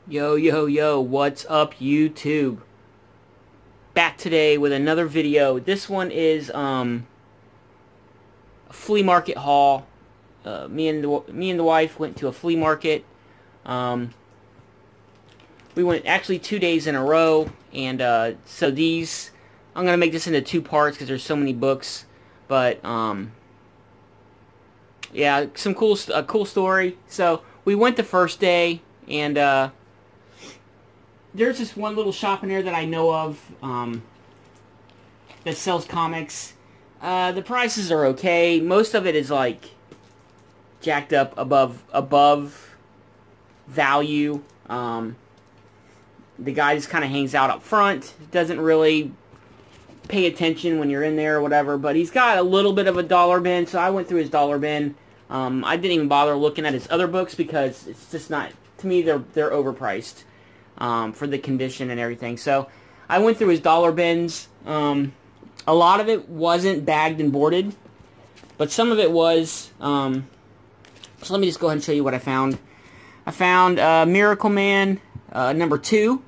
Yo, yo, yo, what's up, YouTube? Back today with another video. This one is a flea market haul. Me and the wife went to a flea market. We went actually 2 days in a row, and so these I'm gonna make this into two parts because there's so many books. But yeah, a cool story. So we went the first day, and there's this one little shop in there that I know of that sells comics. The prices are okay. Most of it is like jacked up above value. The guy just kind of hangs out up front. Doesn't really pay attention when you're in there or whatever. But he's got a little bit of a dollar bin, so I went through his dollar bin. I didn't even bother looking at his other books because it's just not, to me, they're overpriced. For the condition and everything. So I went through his dollar bins. A lot of it wasn't bagged and boarded, but some of it was. So let me just go ahead and show you what I found. I found Miracle Man number 2.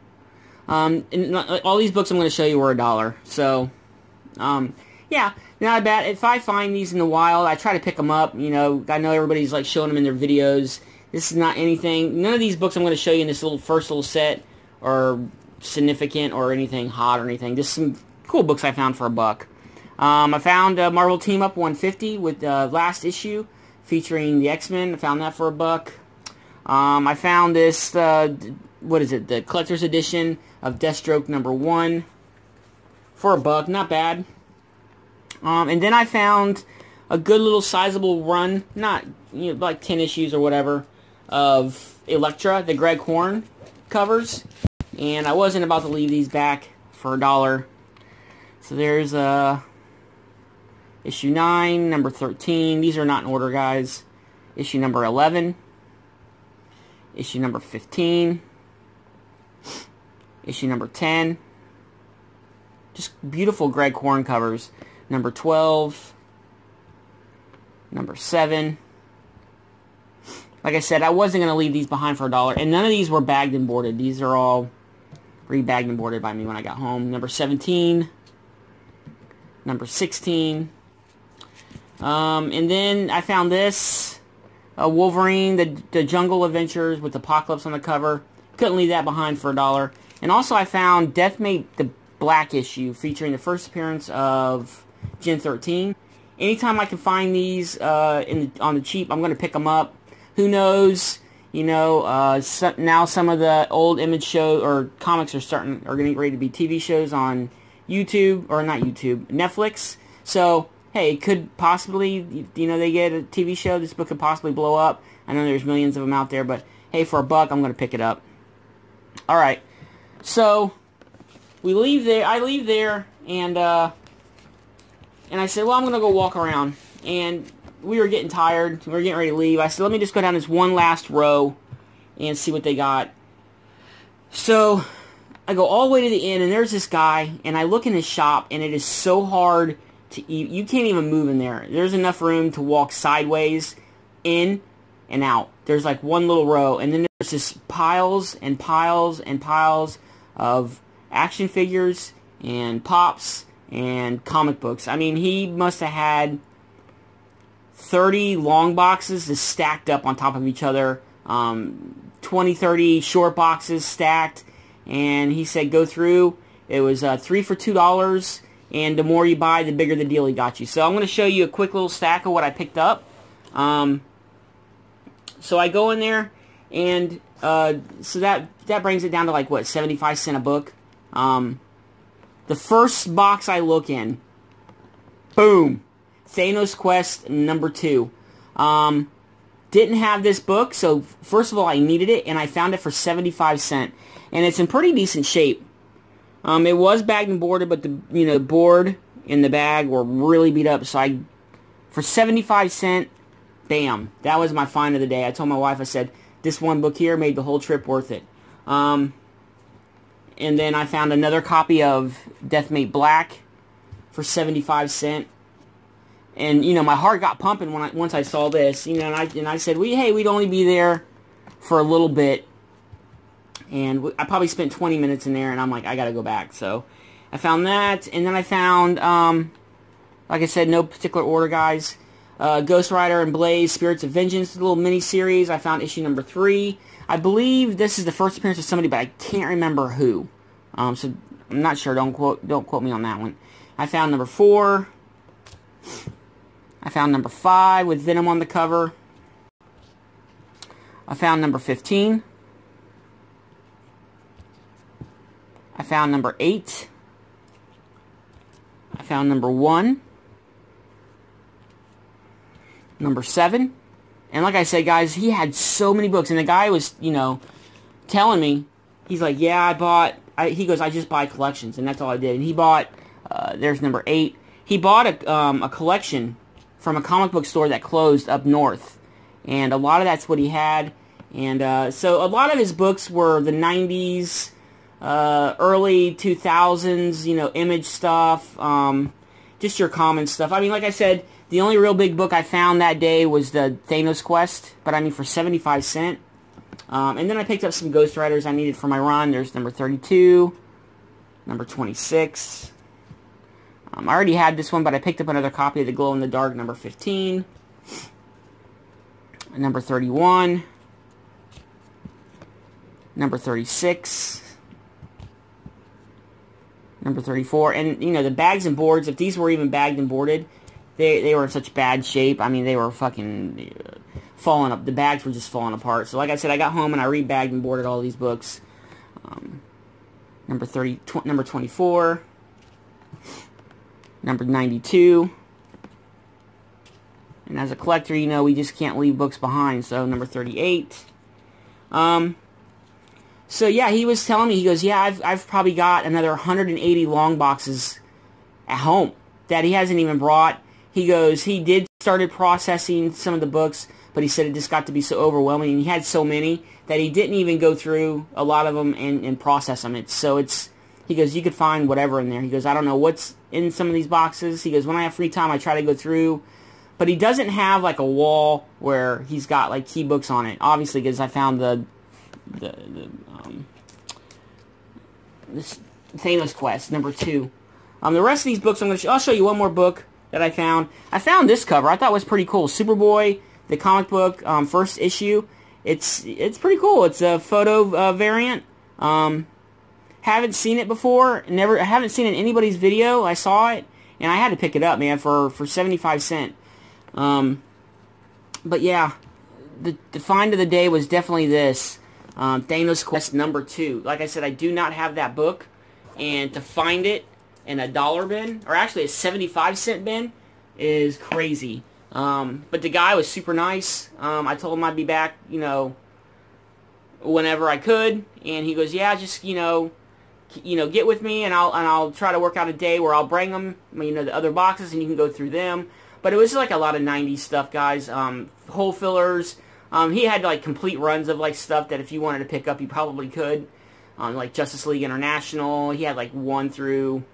And all these books I'm going to show you were $1. So yeah, not bad. If I find these in the wild, I try to pick them up. You know, I know everybody's like showing them in their videos. This is not anything. None of these books I'm going to show you in this first little set are significant or anything hot or anything. Just some cool books I found for $1. I found Marvel Team Up 150 with last issue featuring the X-Men. I found that for $1. I found this, what is it, the collector's edition of Deathstroke number 1 for $1. Not bad. And then I found a good little sizable run, not like 10 issues or whatever, of Elektra, the Greg Horn covers, and I wasn't about to leave these back for $1. So there's issue 9, number 13. These are not in order, guys. Issue number 11, issue number 15, issue number 10. Just beautiful Greg Horn covers. Number 12, number 7. Like I said, I wasn't going to leave these behind for $1, and none of these were bagged and boarded. These are all re-bagged and boarded by me when I got home. Number 17, number 16, and then I found this, Wolverine, the Jungle Adventures with Apocalypse on the cover. Couldn't leave that behind for $1. And also I found Deathmate the Black issue featuring the first appearance of Gen 13. Anytime I can find these on the cheap, I'm going to pick them up. Who knows? You know, now some of the old Image show or comics are getting ready to be TV shows on YouTube, or not YouTube, Netflix. So hey, it could possibly, they get a TV show. This book could possibly blow up. I know there's millions of them out there, but hey, for $1, I'm going to pick it up. All right, so we leave there. I leave there, and I said, well, I'm going to go walk around, and we were getting tired. We were getting ready to leave. I said, let me just go down this one last row and see what they got. So I go all the way to the end, and there's this guy, and I look in his shop, and it is so hard to eat. You can't even move in there. There's enough room to walk sideways, in and out. There's like one little row, and then there's just piles and piles and piles of action figures and pops and comic books. I mean, he must have had 30 long boxes just stacked up on top of each other, 20, 30 short boxes stacked, and he said go through. It was 3 for $2, and the more you buy, the bigger the deal he got you. So I'm going to show you a quick little stack of what I picked up. So I go in there, and so that brings it down to like, what, 75 cents a book. The first box I look in, boom, Thanos Quest number 2. Didn't have this book, so first of all I needed it, and I found it for 75 cents, and it's in pretty decent shape. It was bagged and boarded, but the board and the bag were really beat up. So for 75 cents, bam, that was my find of the day. I told my wife, I said, this one book here made the whole trip worth it. And then I found another copy of Deathmate Black for 75 cents. And, my heart got pumping once I saw this, and I said, hey, we'd only be there for a little bit. And I probably spent 20 minutes in there, and I'm like, I gotta go back. So I found that, and then I found, like I said, no particular order, guys. Ghost Rider and Blaze, Spirits of Vengeance, a little mini-series. I found issue number 3. I believe this is the first appearance of somebody, but I can't remember who. So I'm not sure. Don't quote me on that one. I found number 4. I found number 5 with Venom on the cover. I found number 15. I found number 8. I found number 1. Number 7. And like I said, guys, he had so many books. And the guy was, you know, telling me, he's like, yeah, he goes, I just buy collections. And that's all I did. And he bought, there's number 8. He bought a collection from a comic book store that closed up north. And a lot of that's what he had. And so a lot of his books were the 90s, early 2000s, you know, Image stuff, just your common stuff. I mean, like I said, the only real big book I found that day was the Thanos Quest, but I mean for 75 cents. And then I picked up some Ghost Riders I needed for my run. There's number 32, number 26. I already had this one, but I picked up another copy of the Glow in the Dark, number 15, number 31, number 36, number 34, and, you know, the bags and boards, if these were even bagged and boarded, they were in such bad shape. I mean, they were fucking falling up. The bags were just falling apart. So, like I said, I got home and I rebagged and boarded all these books. Number 24, number 92, and as a collector, you know, we just can't leave books behind, so number 38. So yeah, he was telling me, he goes, yeah, I've probably got another 180 long boxes at home that he hasn't even brought. He goes, he started processing some of the books, but he said it just got to be so overwhelming, and he had so many that he didn't even go through a lot of them and process them. He goes, you could find whatever in there. He goes, I don't know what's in some of these boxes. He goes, when I have free time, I try to go through, but he doesn't have like a wall where he's got like key books on it. Obviously, because I found this Thanos Quest, number 2. The rest of these books, I'll show you one more book that I found. I found this cover. I thought it was pretty cool. Superboy, the comic book, first issue. It's pretty cool. It's a photo variant. Haven't seen it before. I haven't seen it in anybody's video. I saw it, and I had to pick it up, man, for 75 cents. But yeah, the find of the day was definitely this. Thanos Quest number 2. Like I said, I do not have that book, and to find it in a $1 bin, or actually a 75-cent bin, is crazy. But the guy was super nice. I told him I'd be back, you know, whenever I could, and he goes, yeah, just, you know, get with me, and I'll try to work out a day where I'll bring them, you know, the other boxes, and you can go through them. But it was like a lot of 90s stuff, guys. Hole fillers. He had like complete runs of like stuff that if you wanted to pick up, you probably could. Like Justice League International. He had like 1 through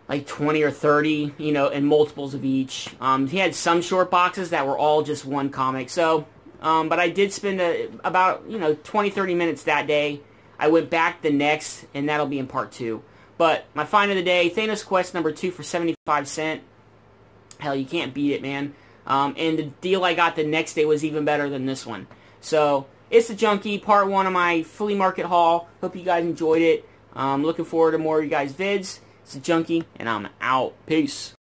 like 20 or 30, you know, and multiples of each. He had some short boxes that were all just one comic. So, but I did spend about, you know, 20-30 minutes that day. I went back the next, and that'll be in part 2. But my find of the day, Thanos Quest number 2 for 75 cents. Hell, you can't beat it, man. And the deal I got the next day was even better than this one. So, it's the Junkie, part 1 of my flea market haul. Hope you guys enjoyed it. Looking forward to more of you guys' vids. It's the Junkie, and I'm out. Peace.